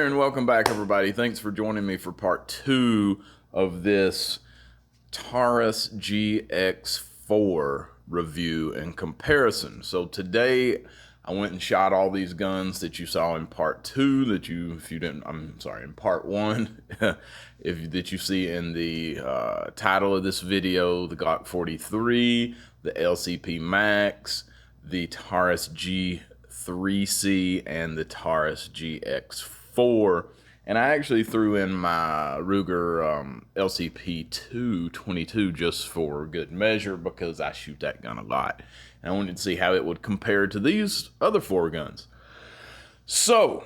there, and welcome back, everybody. Thanks for joining me for part 2 of this Taurus GX4 review and comparison. So today I went and shot all these guns that you saw in part 2 that in part 1 that you see in the title of this video: the Glock 43, the LCP Max, the Taurus G3C, and the Taurus GX4. And I actually threw in my Ruger LCP 222 just for good measure because I shoot that gun a lot. And I wanted to see how it would compare to these other 4 guns. So,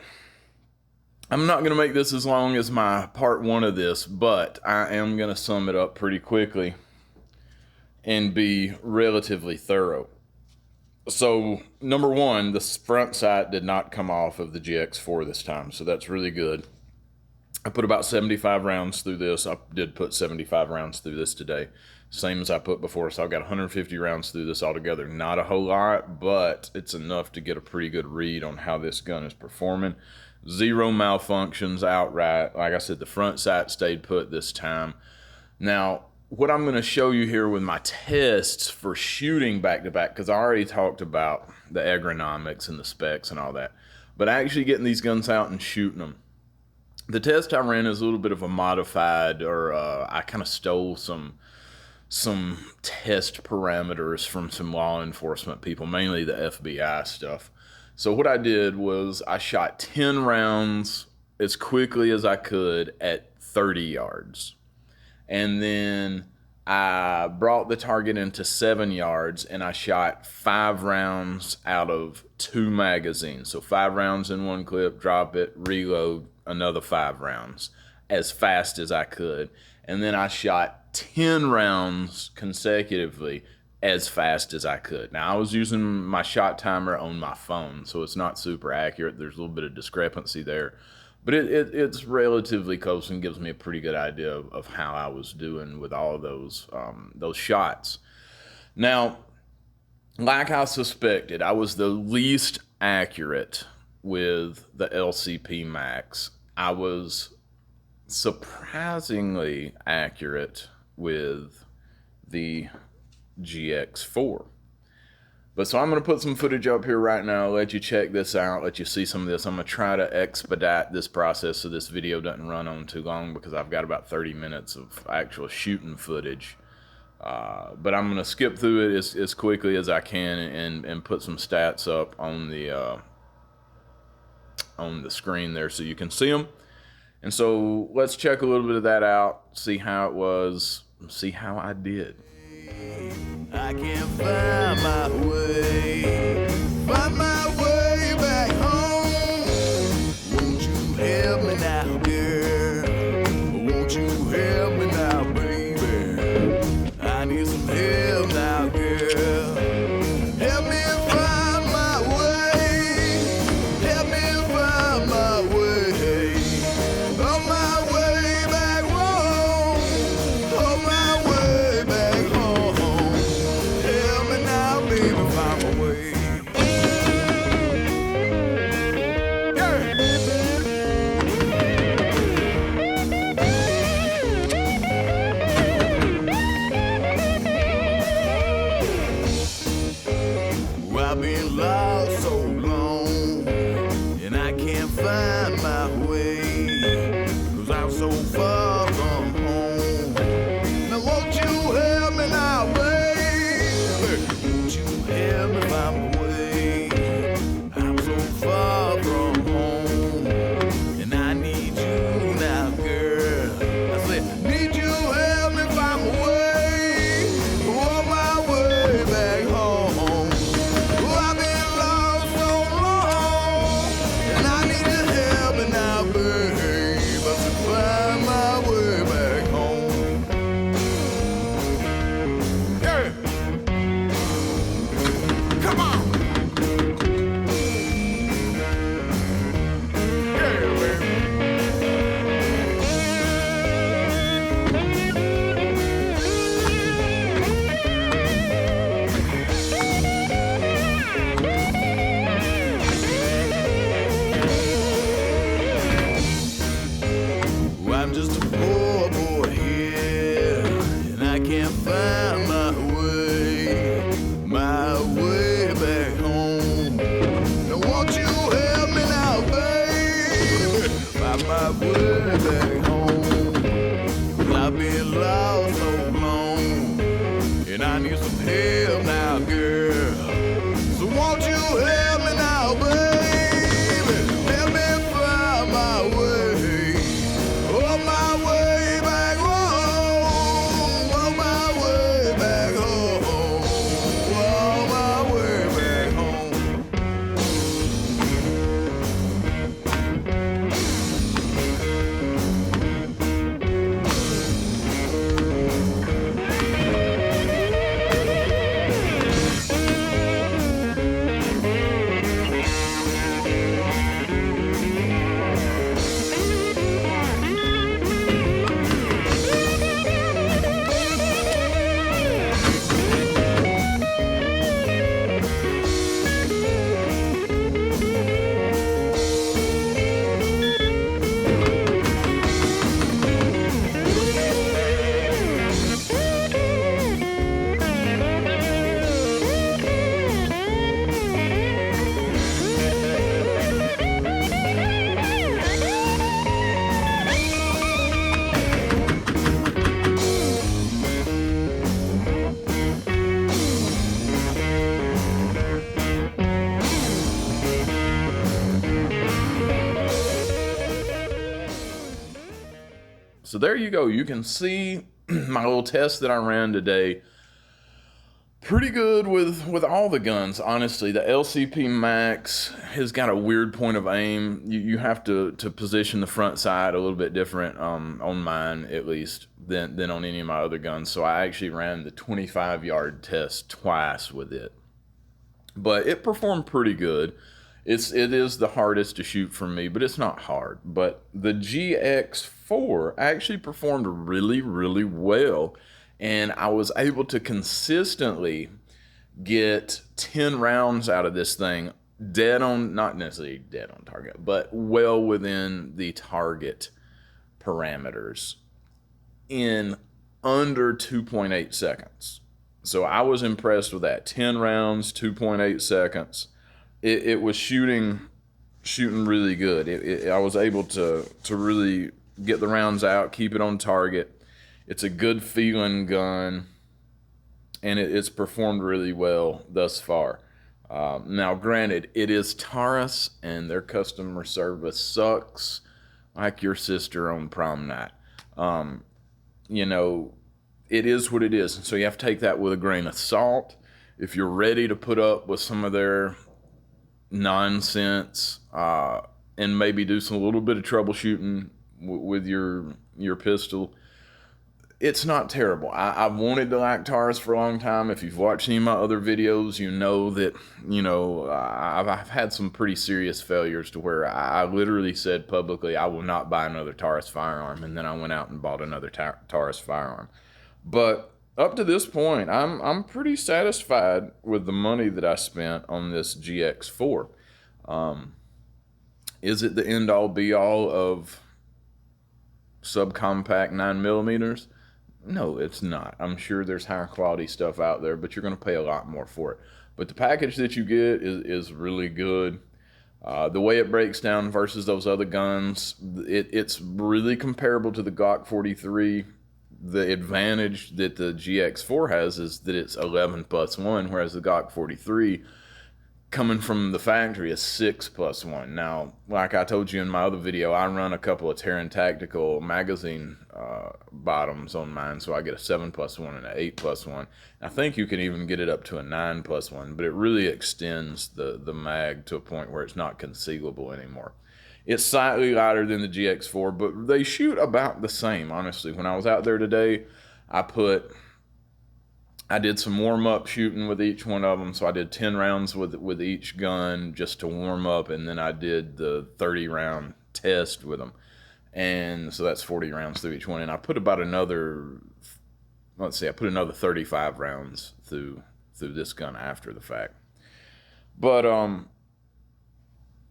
I'm not going to make this as long as my part 1 of this, but I am going to sum it up pretty quickly and be relatively thorough. So, number 1, the front sight did not come off of the GX4 this time, so that's really good. I put about 75 rounds through this. I did put 75 rounds through this today, same as I put before, so I've got 150 rounds through this altogether. Not a whole lot, but it's enough to get a pretty good read on how this gun is performing. 0 malfunctions outright. Like I said, the front sight stayed put this time. Now, what I'm going to show you here with my tests for shooting back-to-back, because I already talked about the ergonomics and the specs and all that, but actually getting these guns out and shooting them. The test I ran is a little bit of a modified, or I kind of stole some test parameters from some law enforcement people, mainly the FBI stuff. So what I did was I shot 10 rounds as quickly as I could at 30 yards. And then I brought the target into 7 yards and I shot 5 rounds out of 2 magazines. So 5 rounds in one clip, drop it, reload, another 5 rounds as fast as I could. And then I shot 10 rounds consecutively as fast as I could. Now, I was using my shot timer on my phone, so it's not super accurate. There's a little bit of discrepancy there. But it's relatively close and gives me a pretty good idea of how I was doing with all of those shots. Now, like I suspected, I was the least accurate with the LCP Max. I was surprisingly accurate with the GX4. But so I'm going to put some footage up here right now, let you check this out, let you see some of this. I'm going to try to expedite this process so this video doesn't run on too long because I've got about 30 minutes of actual shooting footage. But I'm going to skip through it as quickly as I can and put some stats up on the screen there so you can see them. And so let's check a little bit of that out, see how it was, see how I did. I can't find my way back home. Won't you help me now, girl? Won't you help me now, baby? I need some help now, girl. Help me find my way. Help me find my way. On my way back home. On my way back home. Help me now, baby, find my way. I've been lost so long, and I can't find my way, 'cause I'm so far from home. Now won't you help me now, baby? Won't you help me find my way? I'm so far from home, and I need you now, girl. I said, need you help me find my way, on my way back home. I've been lost so long, and I need your help and I need some help now, girl. So won't you help me now, baby? Help me find my way, oh my way back home, oh my way back home, oh my way back home. So there you go. You can see my little test that I ran today. Pretty good with all the guns, honestly. The LCP Max has got a weird point of aim. You have to position the front sight a little bit different, on mine at least, than on any of my other guns. So I actually ran the 25-yard test twice with it. But it performed pretty good. It is the hardest to shoot for me, but it's not hard. But the GX4 actually performed really, really well. And I was able to consistently get 10 rounds out of this thing, dead on, not necessarily dead on target, but well within the target parameters in under 2.8 seconds. So I was impressed with that. 10 rounds, 2.8 seconds. It was shooting really good. I was able to really get the rounds out, keep it on target. It's a good feeling gun, and it's performed really well thus far. Now, granted, it is Taurus, and their customer service sucks like your sister on prom night. You know, it is what it is, so you have to take that with a grain of salt. If you're ready to put up with some of their nonsense, and maybe do some little bit of troubleshooting with your pistol, it's not terrible. I've wanted to like Taurus for a long time. If you've watched any of my other videos, you know that, I've had some pretty serious failures to where I literally said publicly, I will not buy another Taurus firearm, and then I went out and bought another Taurus firearm. But up to this point, I'm pretty satisfied with the money that I spent on this GX4. Is it the end-all be-all of subcompact 9mm? No, it's not. I'm sure there's higher quality stuff out there, but you're going to pay a lot more for it. But the package that you get is really good. The way it breaks down versus those other guns, it's really comparable to the Glock 43. The advantage that the GX4 has is that it's 11+1, whereas the Glock 43, coming from the factory, is 6+1. Now, like I told you in my other video, I run a couple of Terran Tactical magazine bottoms on mine, so I get a 7+1 and an 8+1. I think you can even get it up to a 9+1, but it really extends the mag to a point where it's not concealable anymore. It's slightly lighter than the GX4, but they shoot about the same, honestly. When I was out there today, I did some warm-up shooting with each one of them. So I did 10 rounds with each gun just to warm up, and then I did the 30-round test with them. And so that's 40 rounds through each one. And I put about another, I put another 35 rounds through this gun after the fact. But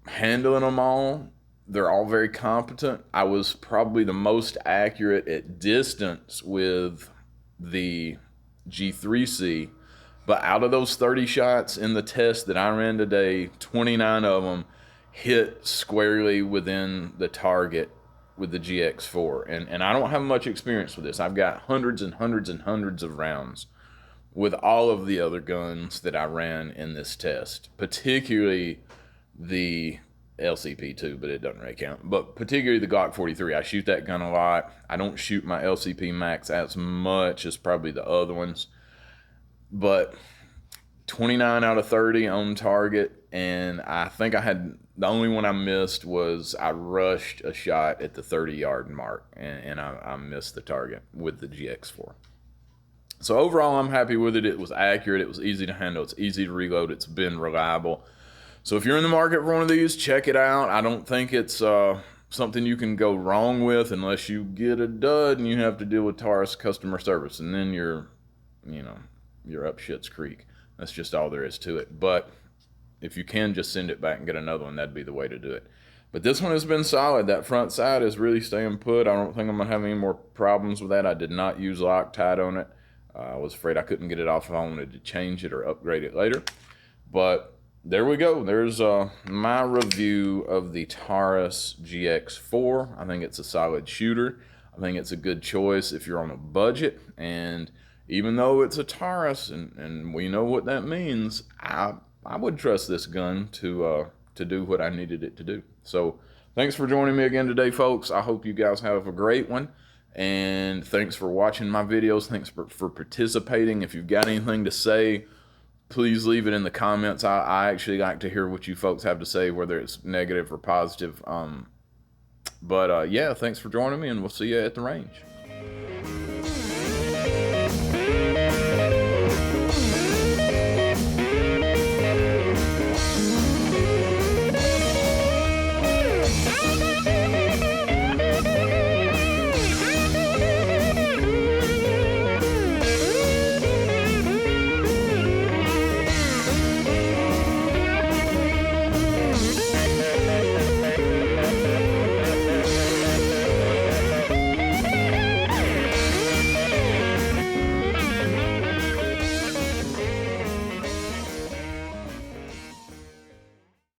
handling them all, they're all very competent. I was probably the most accurate at distance with the G3C, but out of those 30 shots in the test that I ran today, 29 of them hit squarely within the target with the GX4. And I don't have much experience with this. I've got hundreds and hundreds and hundreds of rounds with all of the other guns that I ran in this test, particularly the LCP too, but it doesn't really count. But particularly the Glock 43, I shoot that gun a lot. I don't shoot my LCP max as much as probably the other ones, but 29 out of 30 on target. And I think the only one I missed was I rushed a shot at the 30-yard mark, and I missed the target with the GX4. So overall, I'm happy with it. It was accurate. It was easy to handle. It's easy to reload. It's been reliable. So if you're in the market for one of these, check it out. I don't think it's something you can go wrong with unless you get a dud and you have to deal with Taurus customer service, and then you're up shit's creek. That's just all there is to it. But if you can just send it back and get another one, that'd be the way to do it. But this one has been solid. That front side is really staying put. I don't think I'm gonna have any more problems with that. I did not use Loctite on it. I was afraid I couldn't get it off if I wanted to change it or upgrade it later. But there we go. There's my review of the Taurus GX4. I think it's a solid shooter. I think it's a good choice if you're on a budget. And even though it's a Taurus, and we know what that means, I would trust this gun to do what I needed it to do. So thanks for joining me again today, folks. I hope you guys have a great one. And thanks for watching my videos. Thanks for participating. If you've got anything to say, please leave it in the comments. I actually like to hear what you folks have to say, whether it's negative or positive. Yeah, thanks for joining me, and we'll see you at the range.